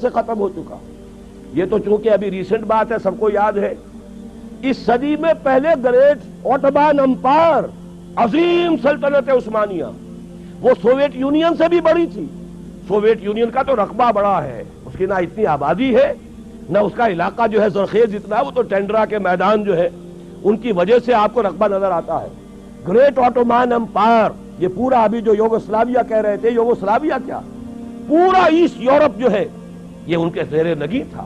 سے ختم ہو چکا. یہ تو چونکہ ابھی ریسنٹ بات ہے, سب کو یاد ہے, اس صدی میں پہلے گریٹ اوٹومان امپائر, عظیم سلطنت عثمانیہ, وہ سوویت یونین سے بھی بڑی تھی. سوویت یونین کا تو رقبہ بڑا ہے, اس کی نہ اتنی آبادی ہے نہ اس کا علاقہ جو ہے زرخیز اتنا, وہ تو ٹینڈرا کے میدان جو ہے ان کی وجہ سے آپ کو رقبہ نظر آتا ہے. گریٹ اوٹومان امپائر, یہ پورا ابھی جو یوگوسلاویہ کہہ رہے تھے, یوگوسلاویہ کیا, پورا ایسٹ یورپ جو ہے یہ ان کے زیر نگین تھا,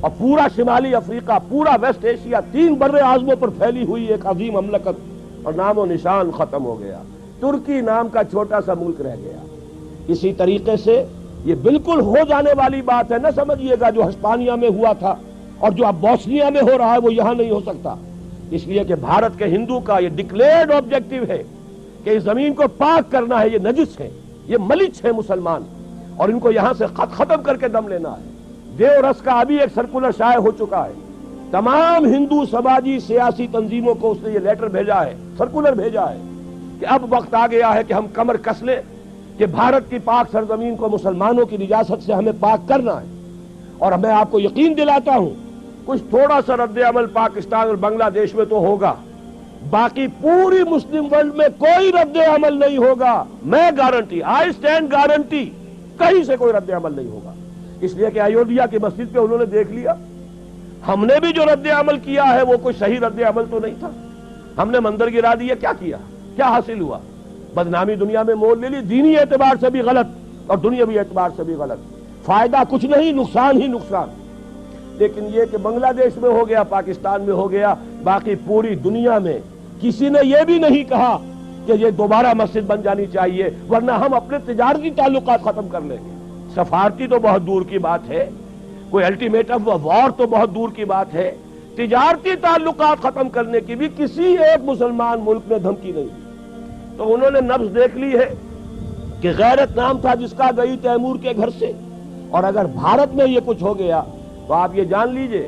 اور پورا شمالی افریقہ, پورا ویسٹ ایشیا, 3 بر اعظموں پر پھیلی ہوئی ایک عظیم مملکت, اور نام و نشان ختم ہو گیا. ترکی نام کا چھوٹا سا ملک رہ گیا. اسی طریقے سے یہ بالکل ہو جانے والی بات ہے, نہ سمجھیے گا جو ہسپانیہ میں ہوا تھا اور جو اب بوسنیا میں ہو رہا ہے وہ یہاں نہیں ہو سکتا. اس لیے کہ بھارت کے ہندو کا یہ ڈکلیئرڈ آبجیکٹو ہے کہ اس زمین کو پاک کرنا ہے. یہ نجس ہے, یہ ملچ ہے مسلمان, اور ان کو یہاں سے ختم کر کے دم لینا ہے. دیو رس کا ابھی ایک سرکولر شائع ہو چکا ہے, تمام ہندو سماجی سیاسی تنظیموں کو اس نے یہ لیٹر بھیجا ہے, سرکولر بھیجا ہے کہ اب وقت آ گیا ہے کہ ہم کمر کس لیں کہ بھارت کی پاک سرزمین کو مسلمانوں کی نجاست سے ہمیں پاک کرنا ہے. اور میں آپ کو یقین دلاتا ہوں کچھ تھوڑا سا رد عمل پاکستان اور بنگلہ دیش میں تو ہوگا, باقی پوری مسلم ورلڈ میں کوئی رد عمل نہیں ہوگا. میں گارنٹی, آئی اسٹینڈ گارنٹی, کہیں سے کوئی رد عمل نہیں ہوگا. اس لیے کہ ایودھیا کی مسجد پہ انہوں نے دیکھ لیا, ہم نے بھی جو رد عمل کیا ہے وہ کوئی صحیح رد عمل تو نہیں تھا. ہم نے مندر گرا دیا, کیا کیا, کیا حاصل ہوا؟ بدنامی دنیا میں مول لے لی, دینی اعتبار سے بھی غلط اور دنیاوی اعتبار سے بھی غلط. فائدہ کچھ نہیں, نقصان ہی نقصان. لیکن یہ کہ بنگلہ دیش میں ہو گیا, پاکستان میں ہو گیا, باقی پوری دنیا میں کسی نے یہ بھی نہیں کہا کہ یہ دوبارہ مسجد بن جانی چاہیے, ورنہ ہم اپنے تجارتی تعلقات ختم کر لیں گے. سفارتی تو بہت دور کی بات ہے, کوئی الٹیمیٹم وار تو بہت دور کی بات ہے, تجارتی تعلقات ختم کرنے کی بھی کسی ایک مسلمان ملک میں دھمکی نہیں. تو انہوں نے نبض دیکھ لی ہے کہ غیرت نام تھا جس کا, گئی تیمور کے گھر سے. اور اگر بھارت میں یہ کچھ ہو گیا تو آپ یہ جان لیجئے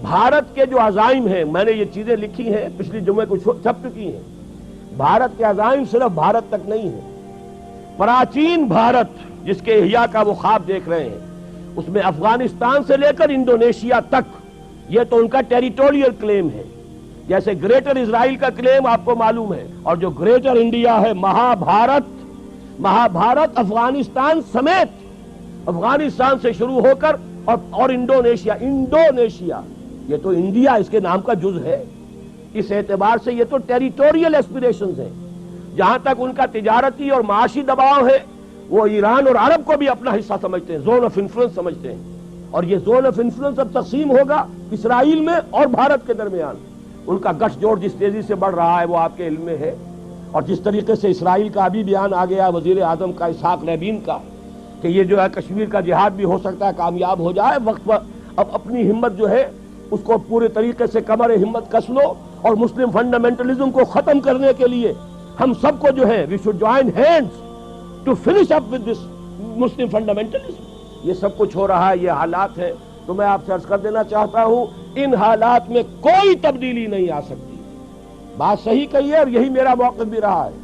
بھارت کے جو عزائم ہیں, میں نے یہ چیزیں لکھی ہیں, پچھلی جمعے کو چھپ چکی ہیں, بھارت کے عزائم صرف بھارت تک نہیں ہیں. پراچین بھارت جس کے احیاء کا وہ خواب دیکھ رہے ہیں, اس میں افغانستان سے لے کر انڈونیشیا تک یہ تو ان کا ٹیریٹوریل کلیم ہے. جیسے گریٹر اسرائیل کا کلیم آپ کو معلوم ہے, اور جو گریٹر انڈیا ہے, مہابھارت افغانستان سمیت, افغانستان سے شروع ہو کر اور انڈونیشیا یہ تو انڈیا اس کے نام کا جز ہے. اس اعتبار سے یہ تو ٹیریٹوریل ایسپیریشنز ہیں. جہاں تک ان کا تجارتی اور معاشی دباؤ ہے, وہ ایران اور عرب کو بھی اپنا حصہ سمجھتے ہیں, زون آف انفلوئنس سمجھتے ہیں. اور یہ زون آف انفلوئنس اب تقسیم ہوگا اسرائیل میں اور بھارت کے درمیان. ان کا گٹھ جوڑ جس تیزی سے بڑھ رہا ہے وہ آپ کے علم میں ہے, اور جس طریقے سے اسرائیل کا ابھی بیان آ گیا وزیر اعظم کا اسحاق رابین کا کہ یہ جو ہے کشمیر کا جہاد بھی ہو سکتا ہے کامیاب ہو جائے. وقت پر اب اپنی ہمت جو ہے اس کو پورے طریقے سے کمر ہمت کس لو, اور مسلم فنڈامنٹلزم کو ختم کرنے کے لیے ہم سب کو جو ہے we should join hands to finish up with this Muslim fundamentalism. یہ سب کچھ ہو رہا ہے, یہ حالات ہیں. تو میں آپ سے عرض کر دینا چاہتا ہوں ان حالات میں کوئی تبدیلی نہیں آ سکتی. بات صحیح کہی ہے اور یہی میرا موقف بھی رہا ہے.